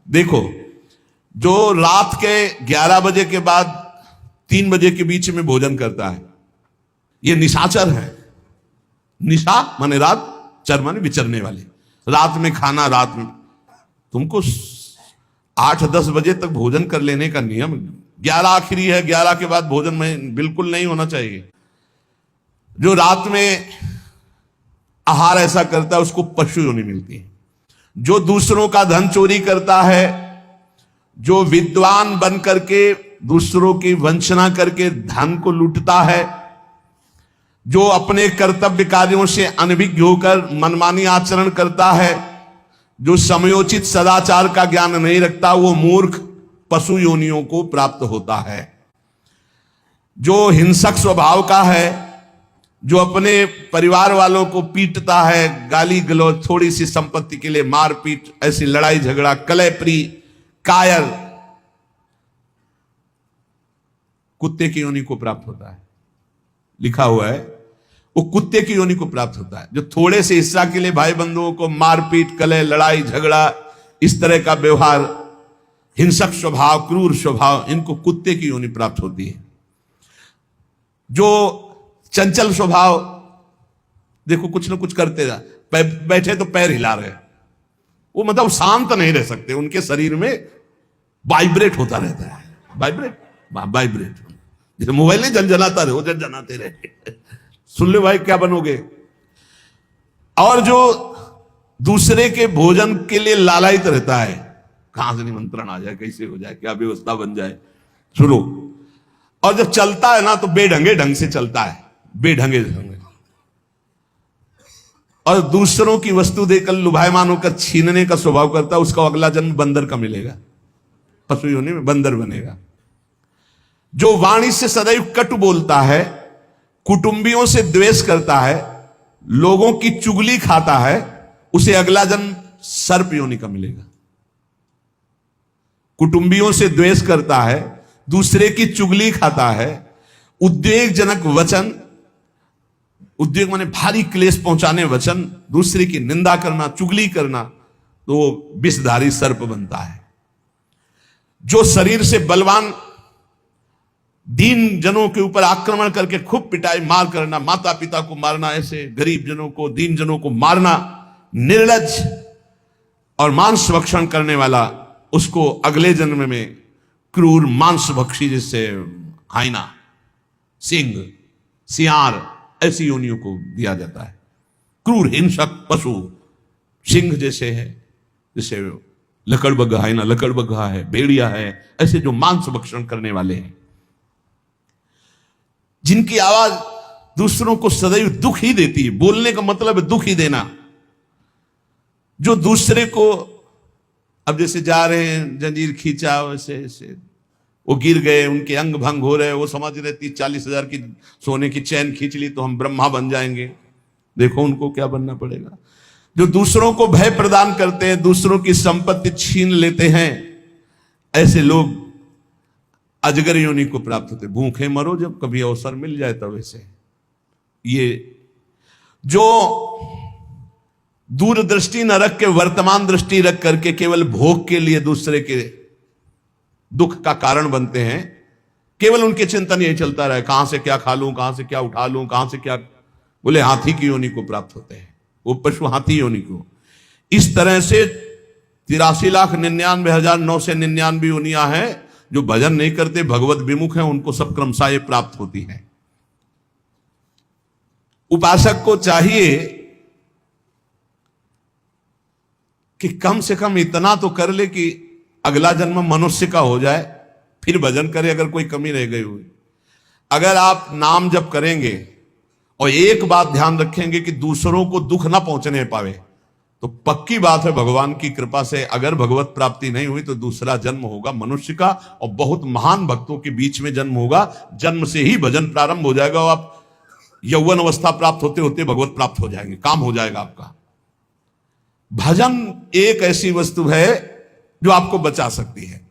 देखो, जो रात के 11 बजे के बाद 3 बजे के बीच में भोजन करता है, ये निशाचर है। निशा माने रात, चर माने विचरने वाले। रात में खाना, रात में तुमको 8-10 बजे तक भोजन कर लेने का नियम, 11 आखिरी है, 11 के बाद भोजन में बिल्कुल नहीं होना चाहिए। जो रात में आहार ऐसा करता है उसको पशु योनि मिलती है। जो दूसरों का धन चोरी करता है, जो विद्वान बन करके दूसरों की वंचना करके धन को लूटता है, जो अपने कर्तव्य कार्यों से अनभिज्ञ होकर मनमानी आचरण करता है, जो समयोचित सदाचार का ज्ञान नहीं रखता, वो मूर्ख पशु योनियों को प्राप्त होता है। जो हिंसक स्वभाव का है, जो अपने परिवार वालों को पीटता है, गाली गलौज, थोड़ी सी संपत्ति के लिए मारपीट, ऐसी लड़ाई झगड़ा, कलहप्रिय, कायर, कुत्ते की योनि को प्राप्त होता है। लिखा हुआ है वो कुत्ते की योनि को प्राप्त होता है। जो थोड़े से हिस्सा के लिए भाई बंधुओं को मारपीट, कलह, लड़ाई झगड़ा, इस तरह का व्यवहार, हिंसक स्वभाव, क्रूर स्वभाव, इनको कुत्ते की योनि प्राप्त होती है। जो चंचल स्वभाव, देखो कुछ ना कुछ करते जा, बैठे तो पैर हिला रहे, वो मतलब शांत नहीं रह सकते, उनके शरीर में वाइब्रेट होता रहता है। वाइब्रेट जैसे मोबाइल नहीं झनझनाता रहे, वो झनझनाते रहे। सुन ले भाई, क्या बनोगे। और जो दूसरे के भोजन के लिए लालायित रहता है, कहां से निमंत्रण आ जाए, कैसे हो जाए, क्या व्यवस्था बन जाए, सुनो। और जब चलता है ना तो बेढंगे ढंग से चलता है, बेढंगे ढंग। और दूसरों की वस्तु देकर लुभायमान होकर छीनने का स्वभाव करता है, उसका अगला जन्म बंदर का मिलेगा, पशु योनि में बंदर बनेगा। जो वाणी से सदैव कटु बोलता है, कुटुंबियों से द्वेष करता है, लोगों की चुगली खाता है, उसे अगला जन्म सर्प योनि का मिलेगा। कुटुंबियों से द्वेष करता है, दूसरे की चुगली खाता है, उद्वेगजनक वचन, उद्वेग माने भारी क्लेश पहुंचाने वचन, दूसरे की निंदा करना, चुगली करना, तो विषधारी सर्प बनता है। जो शरीर से बलवान दीन जनों के ऊपर आक्रमण करके खूब पिटाई मार करना, माता पिता को मारना, ऐसे गरीब जनों को, दीन जनों को मारना, निर्लज्ज और मांस भक्षण करने वाला, उसको अगले जन्म में क्रूर मांस भक्षी, जैसे हाइना, सिंह, सियार, ऐसी योनियों को दिया जाता है। क्रूर हिंसक पशु सिंह जैसे है, जैसे लकड़बग्घा, हाइना लकड़बग्घा है, भेड़िया है, ऐसे जो मांस भक्षण करने वाले हैं, जिनकी आवाज दूसरों को सदैव दुख ही देती है। बोलने का मतलब है दुख ही देना। जो दूसरे को, अब जैसे जा रहे हैं, जंजीर खींचा, वैसे ऐसे वो गिर गए, उनके अंग भंग हो रहे, वो समझ रहे 30-40 हजार की सोने की चैन खींच ली तो हम ब्रह्मा बन जाएंगे। देखो उनको क्या बनना पड़ेगा। जो दूसरों को भय प्रदान करते हैं, दूसरों की संपत्ति छीन लेते हैं, ऐसे लोग अजगर योनि को प्राप्त होते। भूखे मरो जब कभी अवसर मिल जाए तब। ऐसे ये जो दूरदृष्टि न रख के वर्तमान दृष्टि रख करके केवल भोग के लिए दूसरे के दुख का कारण बनते हैं, केवल उनके चिंतन यही चलता रहे, कहां से क्या खा लूं, कहां से क्या उठा लूं, कहां से क्या, बोले हाथी की योनि को प्राप्त होते हैं, वो पशु हाथी योनि को। इस तरह से 83,99,999 योनियां हैं। जो भजन नहीं करते, भगवत विमुख हैं, उनको सब क्रमशः ये प्राप्त होती है। उपासक को चाहिए कि कम से कम इतना तो कर ले कि अगला जन्म मनुष्य का हो जाए, फिर भजन करे अगर कोई कमी रह गई हुई। अगर आप नाम जप करेंगे और एक बात ध्यान रखेंगे कि दूसरों को दुख ना पहुंचने पावे, तो पक्की बात है भगवान की कृपा से अगर भगवत प्राप्ति नहीं हुई तो दूसरा जन्म होगा मनुष्य का, और बहुत महान भक्तों के बीच में जन्म होगा। जन्म से ही भजन प्रारंभ हो जाएगा और आप यौवन अवस्था प्राप्त होते होते भगवत प्राप्त हो जाएंगे, काम हो जाएगा आपका। भजन एक ऐसी वस्तु है जो आपको बचा सकती है।